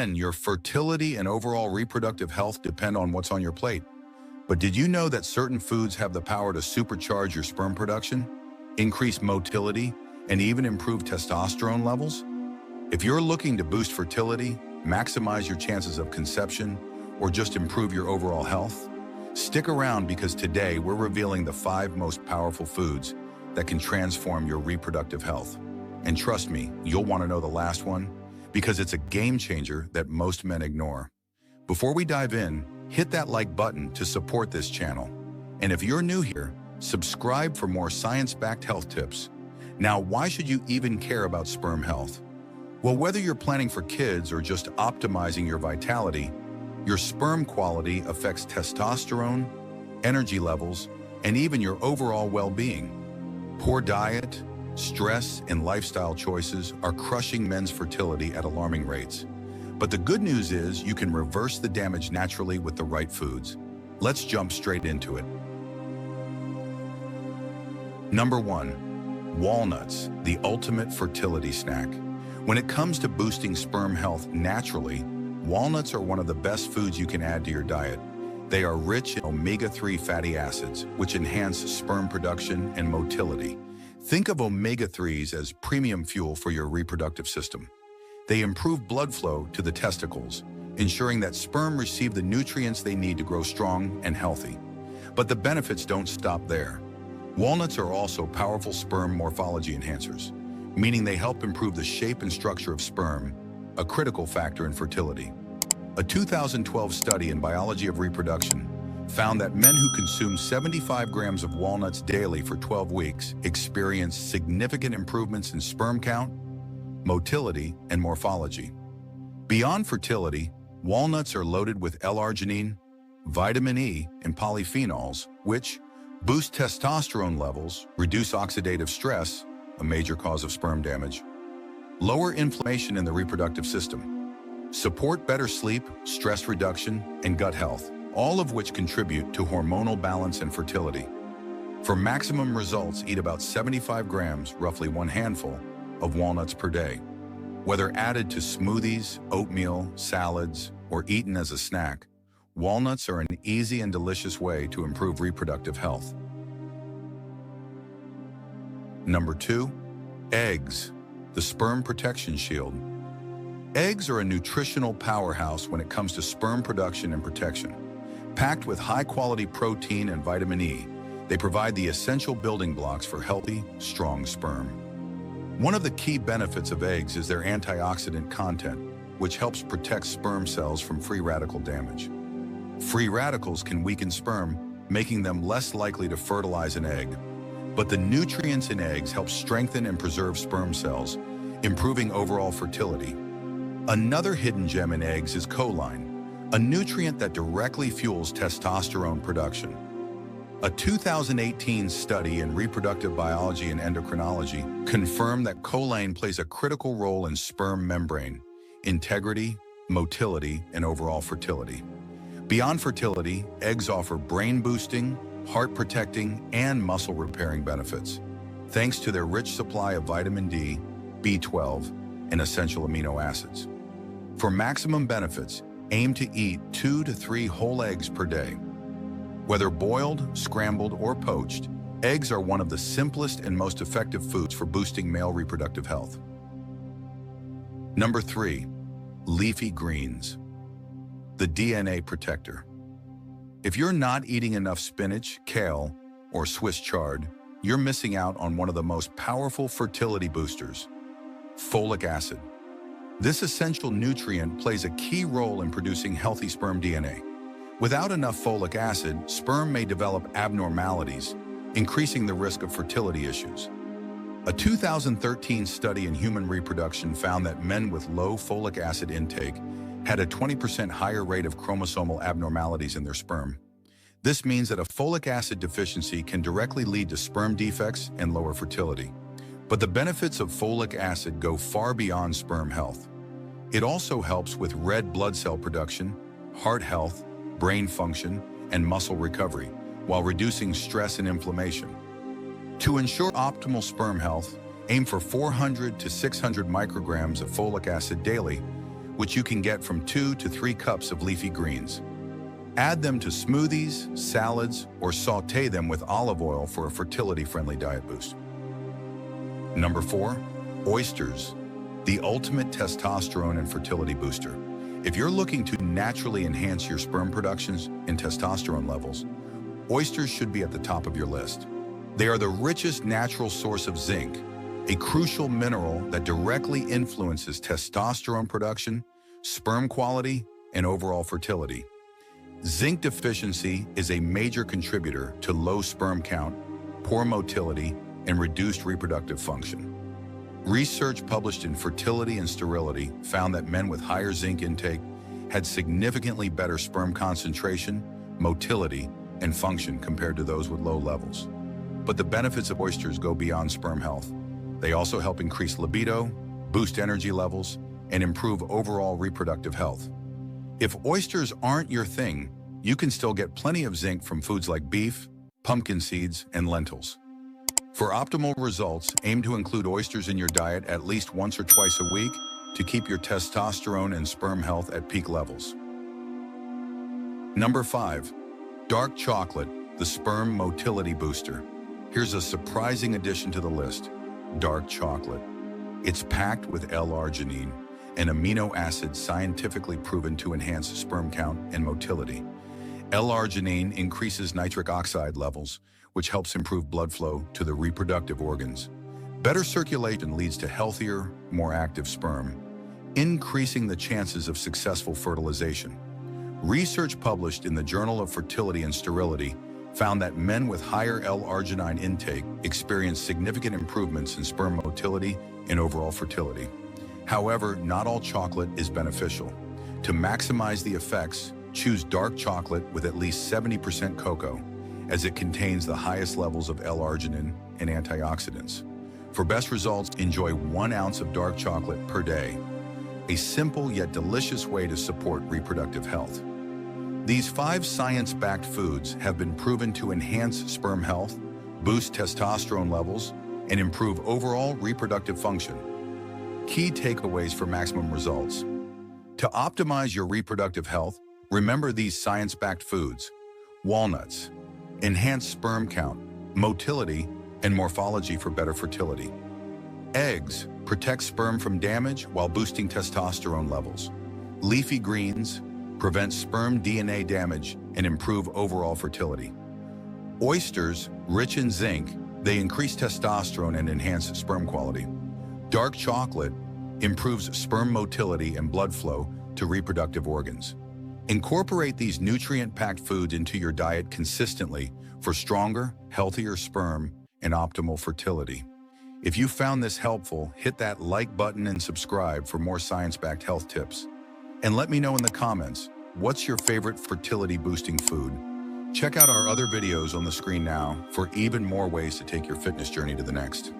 Men, your fertility and overall reproductive health depend on what's on your plate. But did you know that certain foods have the power to supercharge your sperm production, increase motility, and even improve testosterone levels? If you're looking to boost fertility, maximize your chances of conception, or just improve your overall health, stick around because today we're revealing the 5 most powerful foods that can transform your reproductive health. And trust me, you'll want to know the last one because it's a game changer that most men ignore. Before we dive in, hit that like button to support this channel. And if you're new here, subscribe for more science-backed health tips. Now, why should you even care about sperm health? Well, whether you're planning for kids or just optimizing your vitality, your sperm quality affects testosterone, energy levels, and even your overall well-being. Poor diet, stress, and lifestyle choices are crushing men's fertility at alarming rates. But the good news is you can reverse the damage naturally with the right foods. Let's jump straight into it. Number 1, walnuts, the ultimate fertility snack. When it comes to boosting sperm health naturally, walnuts are one of the best foods you can add to your diet. They are rich in omega-3 fatty acids, which enhance sperm production and motility. Think of omega-3s as premium fuel for your reproductive system. They improve blood flow to the testicles, ensuring that sperm receive the nutrients they need to grow strong and healthy. But the benefits don't stop there. Walnuts are also powerful sperm morphology enhancers, meaning they help improve the shape and structure of sperm, a critical factor in fertility. A 2012 study in Biology of Reproduction found that men who consumed 75 grams of walnuts daily for 12 weeks experienced significant improvements in sperm count, motility, and morphology. Beyond fertility, walnuts are loaded with L-arginine, vitamin E, and polyphenols, which boost testosterone levels, reduce oxidative stress, a major cause of sperm damage, lower inflammation in the reproductive system, support better sleep, stress reduction, and gut health, all of which contribute to hormonal balance and fertility. For maximum results, eat about 75 grams, roughly 1 handful, of walnuts per day. Whether added to smoothies, oatmeal, salads, or eaten as a snack, walnuts are an easy and delicious way to improve reproductive health. Number 2, eggs, the sperm protection shield. Eggs are a nutritional powerhouse when it comes to sperm production and protection. Packed with high-quality protein and vitamin E, they provide the essential building blocks for healthy, strong sperm. One of the key benefits of eggs is their antioxidant content, which helps protect sperm cells from free radical damage. Free radicals can weaken sperm, making them less likely to fertilize an egg. But the nutrients in eggs help strengthen and preserve sperm cells, improving overall fertility. Another hidden gem in eggs is choline, a nutrient that directly fuels testosterone production. A 2018 study in reproductive biology and endocrinology confirmed that choline plays a critical role in sperm membrane, integrity, motility, and overall fertility. Beyond fertility, eggs offer brain-boosting, heart-protecting, and muscle-repairing benefits, thanks to their rich supply of vitamin D, B12, and essential amino acids. For maximum benefits, aim to eat 2 to 3 whole eggs per day. Whether boiled, scrambled, or poached, eggs are one of the simplest and most effective foods for boosting male reproductive health. Number 3, leafy greens, the DNA protector. If you're not eating enough spinach, kale, or Swiss chard, you're missing out on one of the most powerful fertility boosters, folic acid. This essential nutrient plays a key role in producing healthy sperm DNA. Without enough folic acid, sperm may develop abnormalities, increasing the risk of fertility issues. A 2013 study in human reproduction found that men with low folic acid intake had a 20% higher rate of chromosomal abnormalities in their sperm. This means that a folic acid deficiency can directly lead to sperm defects and lower fertility. But the benefits of folic acid go far beyond sperm health. It also helps with red blood cell production, heart health, brain function, and muscle recovery, while reducing stress and inflammation. To ensure optimal sperm health, aim for 400 to 600 micrograms of folic acid daily, which you can get from 2 to 3 cups of leafy greens. Add them to smoothies, salads, or sauté them with olive oil for a fertility-friendly diet boost. Number 4, oysters, the ultimate testosterone and fertility booster. If you're looking to naturally enhance your sperm productions and testosterone levels, oysters should be at the top of your list. They are the richest natural source of zinc, a crucial mineral that directly influences testosterone production, sperm quality, and overall fertility. Zinc deficiency is a major contributor to low sperm count, poor motility, and reduced reproductive function. Research published in Fertility and Sterility found that men with higher zinc intake had significantly better sperm concentration, motility, and function compared to those with low levels. But the benefits of oysters go beyond sperm health. They also help increase libido, boost energy levels, and improve overall reproductive health. If oysters aren't your thing, you can still get plenty of zinc from foods like beef, pumpkin seeds, and lentils. For optimal results, aim to include oysters in your diet at least once or twice a week to keep your testosterone and sperm health at peak levels. Number 5, dark chocolate, the sperm motility booster. Here's a surprising addition to the list, dark chocolate. It's packed with L-arginine, an amino acid scientifically proven to enhance sperm count and motility. L-arginine increases nitric oxide levels, which helps improve blood flow to the reproductive organs. Better circulation leads to healthier, more active sperm, increasing the chances of successful fertilization. Research published in the Journal of Fertility and Sterility found that men with higher L-arginine intake experienced significant improvements in sperm motility and overall fertility. However, not all chocolate is beneficial. To maximize the effects, choose dark chocolate with at least 70% cocoa, as it contains the highest levels of L-arginine and antioxidants. For best results, enjoy 1 ounce of dark chocolate per day, a simple yet delicious way to support reproductive health. These 5 science-backed foods have been proven to enhance sperm health, boost testosterone levels, and improve overall reproductive function. Key takeaways for maximum results. To optimize your reproductive health, remember these science-backed foods. Walnuts, enhance sperm count, motility, and morphology for better fertility. Eggs, protect sperm from damage while boosting testosterone levels. Leafy greens, prevent sperm DNA damage and improve overall fertility. Oysters, rich in zinc, they increase testosterone and enhance sperm quality. Dark chocolate improves sperm motility and blood flow to reproductive organs. Incorporate these nutrient-packed foods into your diet consistently for stronger, healthier sperm and optimal fertility. If you found this helpful, hit that like button and subscribe for more science-backed health tips. And let me know in the comments, what's your favorite fertility-boosting food? Check out our other videos on the screen now for even more ways to take your fitness journey to the next.